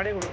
ಗಾಡಿಗಳು.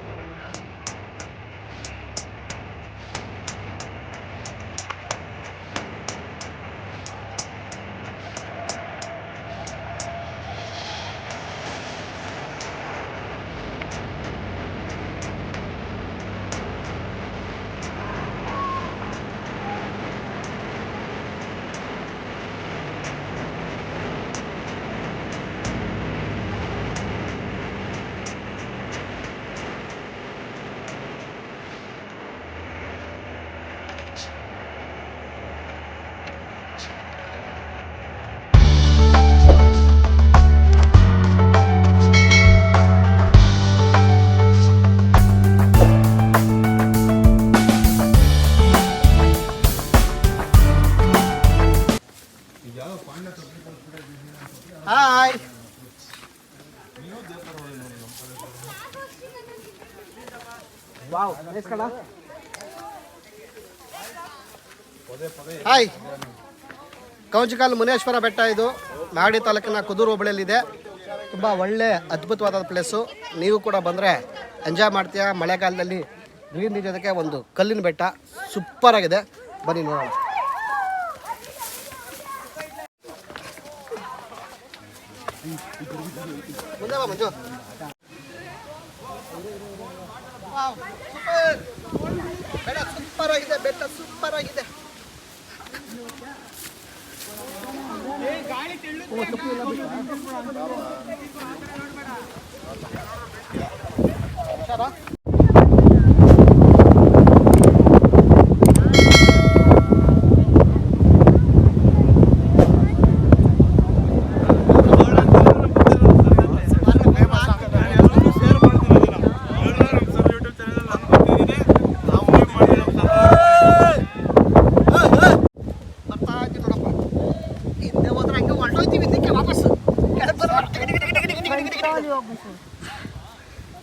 Hi, wow nice ಕಣ. Hi, ಕೌಂಚಿಕಾಲ್ Muneshwara ಬೆಟ್ಟ. ಇದು ಮಾಗಡಿ ತಾಲೂಕಿನ ಕುದೂರು ಹೋಬಳಿಯಲ್ಲಿದೆ. ತುಂಬ ಒಳ್ಳೆ ಅದ್ಭುತವಾದ ಪ್ಲೇಸು. ನೀವು ಕೂಡ ಬಂದರೆ ಎಂಜಾಯ್ ಮಾಡ್ತೀಯ. ಮಳೆಗಾಲದಲ್ಲಿ ಗ್ರೀನ್ ಜೊತೆಗೆ ಒಂದು ಕಲ್ಲಿನ ಬೆಟ್ಟ ಸೂಪರ್ ಆಗಿದೆ. ಬನ್ನಿ ನೋಡೋಣ. ಮುಂದೆ ಬಾ ಮಂಜು. ಬೆಟ್ಟ ಸೂಪರ್ ಆಗಿದೆ, ಬೆಟ್ಟ ಸೂಪರ್ ಆಗಿದೆ.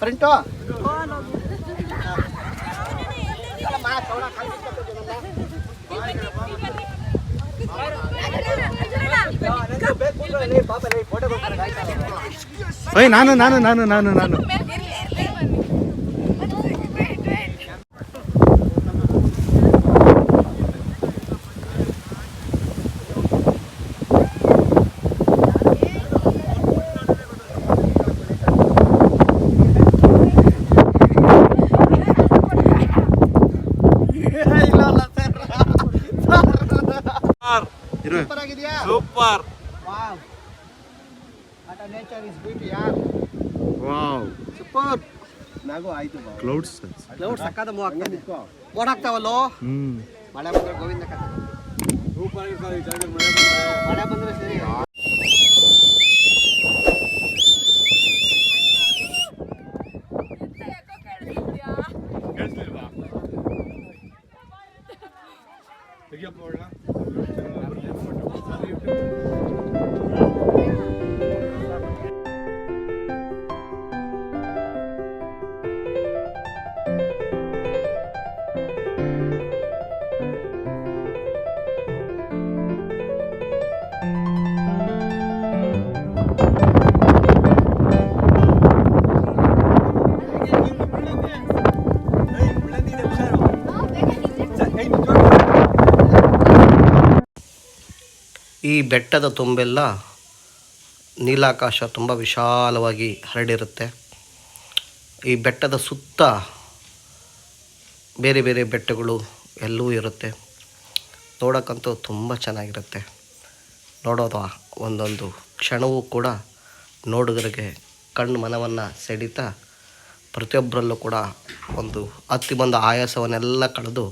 ಫ್ರಂಟು ನಾನು super. Wow, what a nature is beauty ಯಾರ್. Wow, super. ನಾಗು ಆಯ್ತು. ಕ್ಲೌಡ್ಸ್ ಸಕ್ಕದ ಮೂವ್ ಆಗ್ತದೆ. ಓಡಾಗ್ತಾವಲ್ಲೋ. ಮಳೆ ಬಂದ್ರೆ ಗೋವಿಂದ ಕತೆ. ಸೂಪರ್ ಆಗಿರ್ತಾರೆ ಈ ಜಾಗದಲ್ಲಿ. ಮಳೆ ಬಂದ್ರೆ ಸರಿ. ಈ ಬೆಟ್ಟದ ತುಂಬೆಲ್ಲ ನೀಲಾಕಾಶ ತುಂಬ ವಿಶಾಲವಾಗಿ ಹರಡಿರುತ್ತೆ. ಈ ಬೆಟ್ಟದ ಸುತ್ತ ಬೇರೆ ಬೇರೆ ಬೆಟ್ಟಗಳು ಎಲ್ಲವೂ ಇರುತ್ತೆ. ನೋಡೋಕ್ಕಂತೂ ತುಂಬ ಚೆನ್ನಾಗಿರುತ್ತೆ. ನೋಡೋದು ಒಂದೊಂದು ಕ್ಷಣವೂ ಕೂಡ ನೋಡುಗರಿಗೆ ಕಣ್ಣು ಮನವನ್ನು ಸೆಳೀತಾ ಪ್ರತಿಯೊಬ್ಬರಲ್ಲೂ ಕೂಡ ಒಂದು ಹತ್ತಿ ಬಂದ ಆಯಾಸವನ್ನೆಲ್ಲ ಕಳೆದು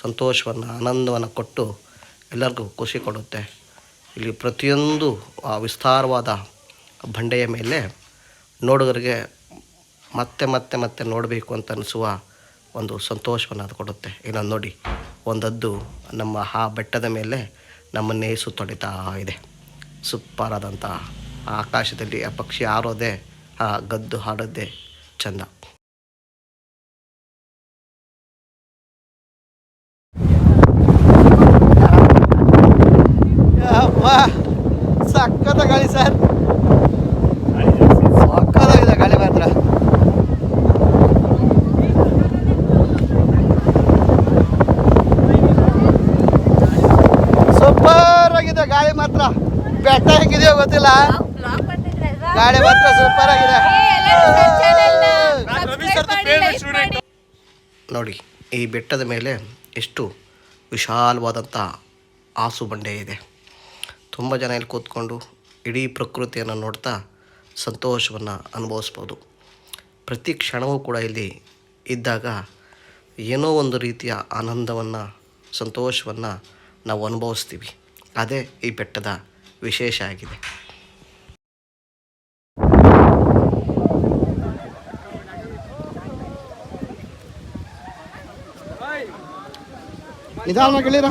ಸಂತೋಷವನ್ನು ಆನಂದವನ್ನು ಕೊಟ್ಟು ಎಲ್ಲರಿಗೂ ಖುಷಿ ಕೊಡುತ್ತೆ. ಇಲ್ಲಿ ಪ್ರತಿಯೊಂದು ವಿಸ್ತಾರವಾದ ಬಂಡೆಯ ಮೇಲೆ ನೋಡುಗರಿಗೆ ಮತ್ತೆ ಮತ್ತೆ ಮತ್ತೆ ನೋಡಬೇಕು ಅಂತ ಅನಿಸುವ ಒಂದು ಸಂತೋಷವನ್ನು ಅದು ಕೊಡುತ್ತೆ. ಇನ್ನೊಂದು ನೋಡಿ, ಒಂದದ್ದು ನಮ್ಮ ಆ ಬೆಟ್ಟದ ಮೇಲೆ ನಮ್ಮನ್ನೇ ಸುತ್ತೊಡಿತಾ ಇದೆ. ಸೂಪರಾದಂಥ ಆಕಾಶದಲ್ಲಿ ಆ ಪಕ್ಷಿ ಹಾರೋದೇ, ಆ ಗದ್ದು ಹಾಡೋದೇ ಚಂದ. ಸಕ್ಕತ್ತ ಗಾಳಿ ಸರ್, ಸಕ್ಕತ್ತಾಗಿದೆ ಗಾಳಿ ಮಾತ್ರ. ಬೆಟ್ಟ ಹೇಗಿದೆಯೋ ಗೊತ್ತಿಲ್ಲ, ಗಾಡಿ ಮಾತ್ರ ಸೂಪರ್ ಆಗಿದೆ. ನೋಡಿ ಈ ಬೆಟ್ಟದ ಮೇಲೆ ಎಷ್ಟು ವಿಶಾಲವಾದಂಥ ಆಸು ಬಂಡೆ ಇದೆ. ತುಂಬ ಜನ ಇಲ್ಲಿ ಕೂತ್ಕೊಂಡು ಇಡೀ ಪ್ರಕೃತಿಯನ್ನು ನೋಡ್ತಾ ಸಂತೋಷವನ್ನು ಅನುಭವಿಸ್ಬೋದು. ಪ್ರತಿ ಕ್ಷಣವೂ ಕೂಡ ಇಲ್ಲಿ ಇದ್ದಾಗ ಏನೋ ಒಂದು ರೀತಿಯ ಆನಂದವನ್ನು, ಸಂತೋಷವನ್ನು ನಾವು ಅನುಭವಿಸ್ತೀವಿ. ಅದೇ ಈ ಬೆಟ್ಟದ ವಿಶೇಷ ಆಗಿದೆ. ನಿಧಾನವಾಗಿ ಇಳಿರ.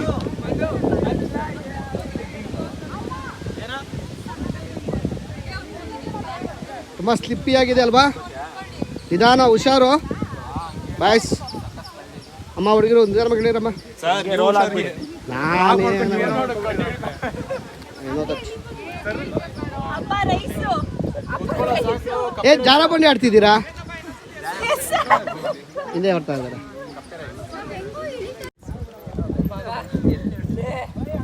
ತುಂಬ ಸ್ಲಿಪ್ಪಿ ಆಗಿದೆ ಅಲ್ವಾ? ನಿಧಾನ, ಹುಷಾರು ಬಾಯ್ಸ್. ಅಮ್ಮ ಹುಡುಗಿರು ನಿಧಾನವಾಗಿ ಇಳಿರಮ್ಮ. ಜಾರ ಬಂಡಿ ಆಡ್ತಿದ್ದೀರಾ? ಹಿಂದೆ ಬರ್ತಾ ಇದ್ದಾರೆ.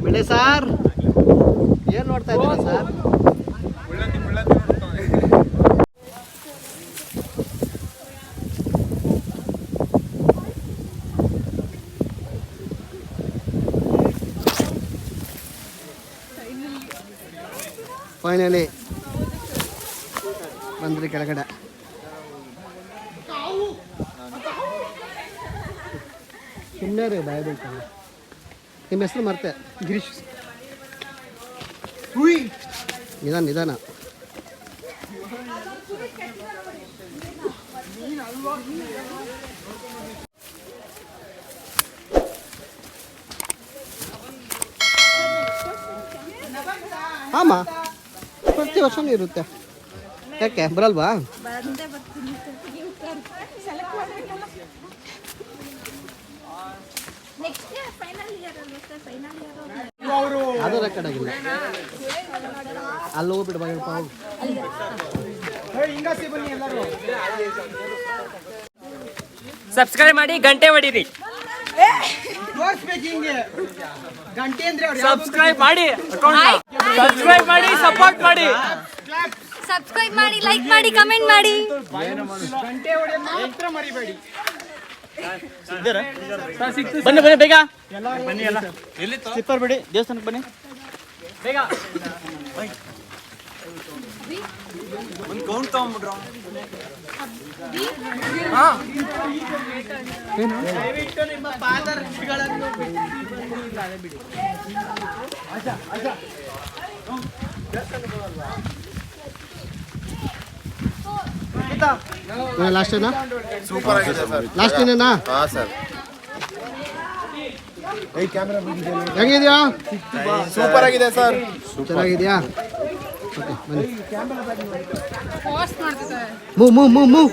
ಬೆಳೆ ಸಾರ್, ಏನು ನೋಡ್ತಾ ಇದ್ದೀರಾ ಸರ್? ಫೈನಲಿ ಬಂದ್ರಿ ಕೆಳಗಡೆ. ಸುಮ್ಮನೆ ರೀ ಭಯ ಬೇಕು. ನಿಮ್ಮ ಹೆಸರು ಮರ್ತೆ. ಗಿರೀಶ್. ನಿಧಾನ ನಿಧಾನ. ಆಮ ಪ್ರತಿ ವರ್ಷನೂ ಇರುತ್ತೆ. ಯಾಕೆ ಬರಲ್ವಾ? ಅದು ರೆಕಾರ್ಡ್ ಆಗಿಲ್ಲ. ಅಲ್ಲಿ ಹೋಗ್ಬಿಟ್ಟು ಬಾ. ಸಬ್ಸ್ಕ್ರೈಬ್ ಮಾಡಿ, ಗಂಟೆ ಹೊಡೀರಿ. ಸಬ್ಸ್ಕ್ರೈಬ್ ಮಾಡಿ, ಸಬ್ಸ್ಕ್ರೈಬ್ ಮಾಡಿ, ಸಪೋರ್ಟ್ ಮಾಡಿ. ಸಬ್ಸ್ಕ್ರೈಬ್ ಮಾಡಿ, ಲೈಕ್ ಮಾಡಿ, ಕಮೆಂಟ್ ಮಾಡಿ. ಬನ್ನಿ ಬನ್ನಿ ಬೇಗ ಬನ್ನಿ. ಎಲ್ಲ ಸ್ಲಿಪ್ಪರ್ ಬಿಡಿ, ದೇವಸ್ಥಾನಕ್ಕೆ ಬನ್ನಿ ಬೇಗ. ಒಂದು ಕೌಂಟ್ ತಗೊಂಡ್ಬಿಡ್ರ. ದಯವಿಟ್ಟು ನಿಮ್ಮ ಪಾದರಕ್ಷೆಗಳನ್ನು ಲಾಸ್ಟ್ ಏನಾ? ಸೂಪರ್ ಆಗಿದೆ ಸರ್. ಲಾಸ್ಟ್ ಏನೇನಾ? ಹಾಂ ಸರ್. ಹೆಂಗಿದ್ಯಾ? ಸೂಪರ್ ಆಗಿದೆ ಸರ್. ಚೆನ್ನಾಗಿದ್ಯಾ? ಓಕೆ ಬನ್ನಿ. Move move move move.